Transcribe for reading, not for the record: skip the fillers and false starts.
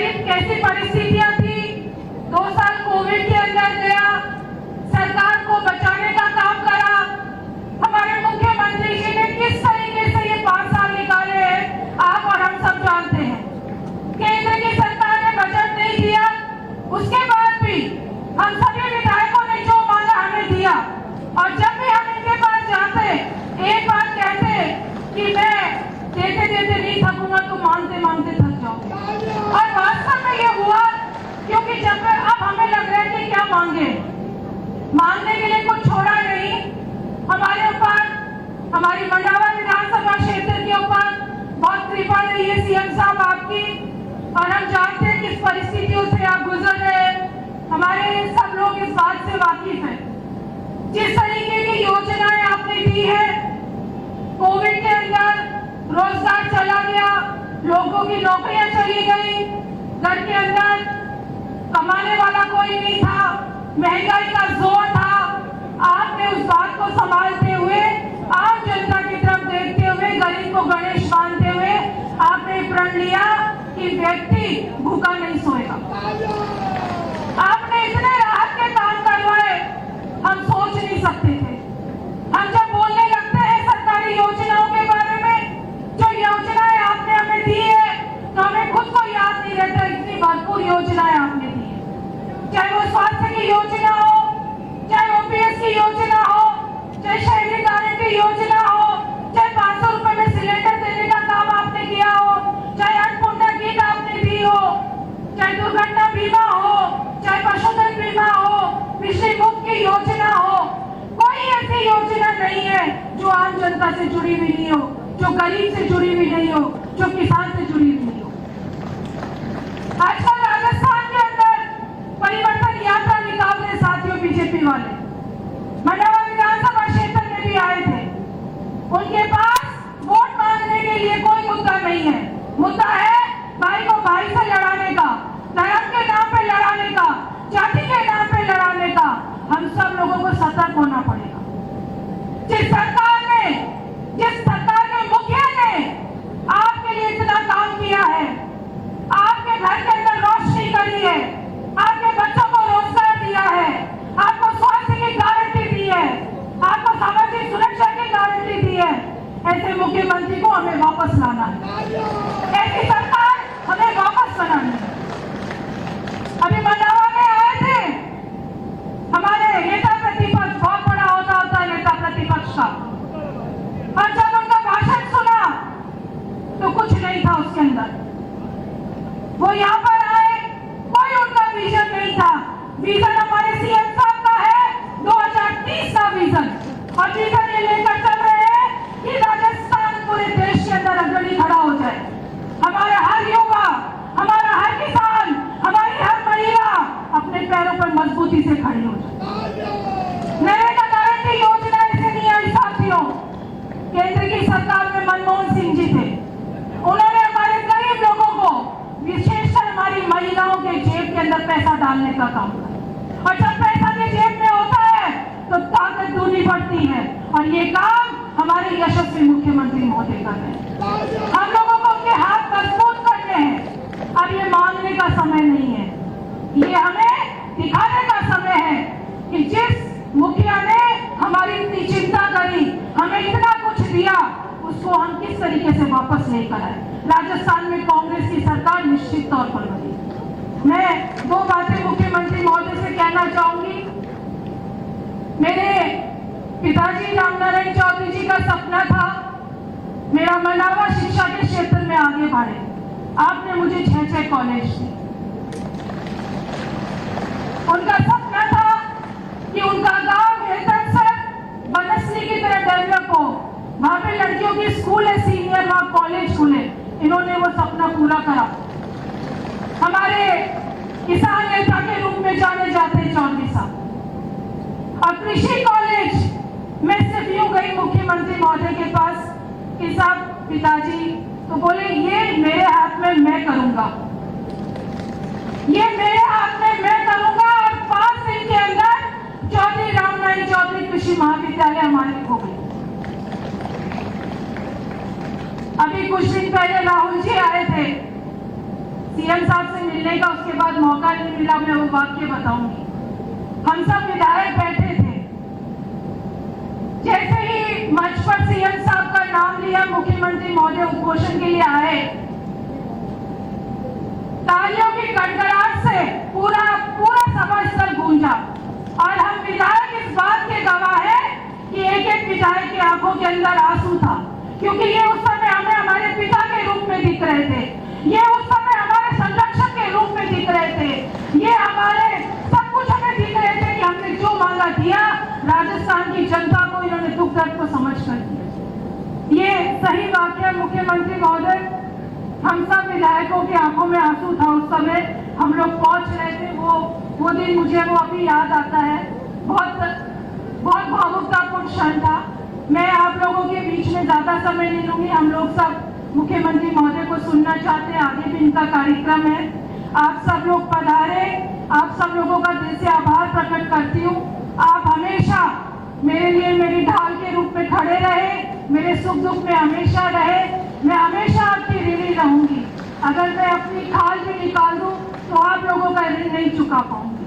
कैसी परिस्थितियां थी, 2 साल कोविड के अंदर गया, सरकार को बचाने का काम करा। हमारे मुख्यमंत्री जी ने किस तरीके से ये 5 साल निकाले हैं, आप और हम सब जानते हैं। केंद्र की सरकार ने बजट नहीं दिया, उसके बाद भी हम सभी विधायकों ने जो मांगा हमें दिया, और जब भी हम इनके पास जाते एक बात कहते कि मैं देते देते नहीं थकूंगा, तो मांगते मांगते थक जाऊंगा। और वास्तव में ये हुआ, क्योंकि जब अब हमें लग रहा है कि क्या मांगे, मांगने के लिए कुछ छोड़ा नहीं। हमारे ऊपर, हमारी मंडावा विधानसभा क्षेत्र के ऊपर बहुत कृपा रही है सीएम साहब आपकी, और हम जानते हैं किस परिस्थितियों से आप गुजर रहे हैं। हमारे सब लोग इस बात से वाकिफ हैं। जिस तरीके की योजनाएं आपने दी है, कोविड के अंदर रोजगार चला गया, लोगों की नौकरियां चली गई, घर के अंदर कमाने वाला कोई नहीं था, महंगाई का जोर था। आपने उस बात को संभालते हुए, आम जनता की तरफ देखते हुए, गरीब को गणेश मानते हुए आपने प्रण लिया कि व्यक्ति भूखा नहीं सोएगा। आपने इतने राहत के काम करवाए, हम सोच नहीं सकते थे। हम जब बोलने लगते हैं सरकारी योजनाओं के बारे में, जो योजनाएं आपने हमें दी है, तो हमें खुद को याद नहीं रहता इतनी भरपूर योजनाएं आपने दी है। चाहे वो स्वास्थ्य की योजना हो, चाहे ओपीएस की योजना हो, चाहे शहरी गारंटी योजना हो, चाहे 500 रुपए में सिलेंडर देने का काम आपने किया हो, चाहे अन्नपूर्णा किट आपने दी हो, चाहे दुर्घटना बीमा हो, चाहे पशुधन बीमा हो, बिजली मुफ्त की योजना हो, कोई ऐसी योजना नहीं है जो आम जनता से जुड़ी हुई नहीं हो, जो गरीब से जुड़ी हुई नहीं हो, जो किसान से जुड़ी हुई नहीं हो। आजकल राजस्थान के अंदर परिवर्तन यात्रा निकाल रहे साथियों बीजेपी वाले, मंडावा विधानसभा क्षेत्र में भी आए थे। उनके पास वोट मांगने के लिए कोई मुद्दा नहीं है। मुद्दा है भाई को भाई से लड़ाने का, धर्म के नाम पे लड़ाने का, जाति के नाम पे लड़ाने का। हम सब लोगों को सतर्क होना पड़ेगा। जिस सरकार के मुखिया ने आपके लिए इतना काम किया है, आपके घर के अंदर रोशनी करी है, आपके बच्चों को रोजगार दिया है, आपको स्वास्थ्य की गारंटी दी है, आपको सामाजिक सुरक्षा की गारंटी दी है, ऐसे मुख्यमंत्री को हमें वापस लाना है। ऐसी सरकार हमें वापस बनानी है। अभी मंडावा में आए थे हमारे नेता प्रतिपक्ष, बहुत बड़ा होता है नेता प्रतिपक्ष का, और जब उनका भाषण सुना तो कुछ नहीं था उसके अंदर। वो यहाँ पर आए, कोई उनका विजन नहीं था। विजन हमारे सीएम साहब का है 2030 का विजन, और विजन ये लेकर चल रहे हैं कि राजस्थान पूरे देश के अंदर अग्रणी खड़ा हो जाए। हमारा हर युवा, हमारा हर किसान, हमारी हर महिला अपने पैरों पर मजबूती से खड़ी हो जाए। नरेगा गारंटी योजना ऐसे नहीं आई साथियों। केंद्र की सरकार में मनमोहन सिंह जी थे, उन्होंने हमारे गरीब लोगों को, विशेषकर हमारी महिलाओं के जेब के अंदर पैसा डालने का काम किया। और जब पैसा के जेब में होता है तो ताकत दूनी बढ़ती है, और ये काम हमारे यशस्वी मुख्यमंत्री महोदय कर रहे हैं। हम लोगों को उनके हाथ मजबूत करने हैं। अब ये मांगने का समय नहीं है, ये हमें दिखाने का समय है कि जिस मुखिया ने हमारी इतनी चिंता करी, हमें इतना कुछ दिया, उसको हम किस तरीके से वापस लेकर आए। राजस्थान में कांग्रेस की सरकार निश्चित तौर पर बनी। मैं 2 बातें मुख्यमंत्री महोदय से कहना चाहूंगी। मेरे पिताजी रामनारायण चौधरी जी का सपना था मेरा मंडावा शिक्षा के क्षेत्र में आगे बढ़े। आपने मुझे 6 कॉलेज दिए। उनका सपना था कि उनका गांव हेतनसर बनस्ली की तरह डेवलप हो, वहां पे लड़कियों की स्कूल है सीनियर, वहां कॉलेज खुले। इन्होंने वो सपना पूरा करा। हमारे किसान नेता के रूप में जाने जाते हैं चौधरी साहब। और कृषि कॉलेज में सिर्फ यूं गई मुख्यमंत्री महोदय के पास कि साहब पिताजी, तो बोले ये मेरे हाथ में मैं करूंगा, ये मेरे हाथ में मैं करूंगा। और 5 दिन के अंदर चौधरी रामनारायण चौधरी कृषि महाविद्यालय हमारे हो गई। अभी कुछ दिन पहले राहुल जी आए थे, सीएम साहब से मिलने का उसके बाद मौका नहीं मिला, मैं वो वाक्य बताऊंगी। हम सब विधायक बैठे थे, जैसे ही मंच पर सीएम साहब का नाम लिया, मुख्यमंत्री महोदय उद्घोषण के लिए आए, तालियों की गड़गड़ाहट से पूरा सभा स्थल गूंजा। और हम विधायक इस बात के गवाह हैं कि एक एक विधायक की आंखों के अंदर आंसू था, क्योंकि ये उस समय हमें हमारे पिता के रूप में दिख रहे थे, ये उस समय हमारे संरक्षक के रूप में दिख रहे थे, ये हमारे सब कुछ हमें दिख रहे थे कि हमने जो मांगा दिया, राजस्थान की जनता को इन्होंने दुख दर्द को समझ कर दिया। ये सही वाक्य मुख्यमंत्री महोदय, हम सब विधायकों की आंखों में आंसू था उस समय, हम लोग पहुंच रहे थे, वो दिन मुझे वो अभी याद आता है, बहुत भावुकतापूर्ण क्षण था। मैं आप लोगों के बीच में ज्यादा समय नहीं लूंगी, हम लोग सब मुख्यमंत्री महोदय को सुनना चाहते हैं, आगे भी इनका कार्यक्रम है। आप सब लोग पधारे, आप सब लोगों का दिल से आभार प्रकट करती हूँ। आप हमेशा मेरे लिए मेरी ढाल के रूप में खड़े रहे, मेरे सुख दुख में हमेशा रहे, मैं हमेशा आपकी ऋणी रहूंगी। अगर मैं अपनी खाल भी निकाल दूं तो आप लोगों का ऋण नहीं चुका पाऊंगी।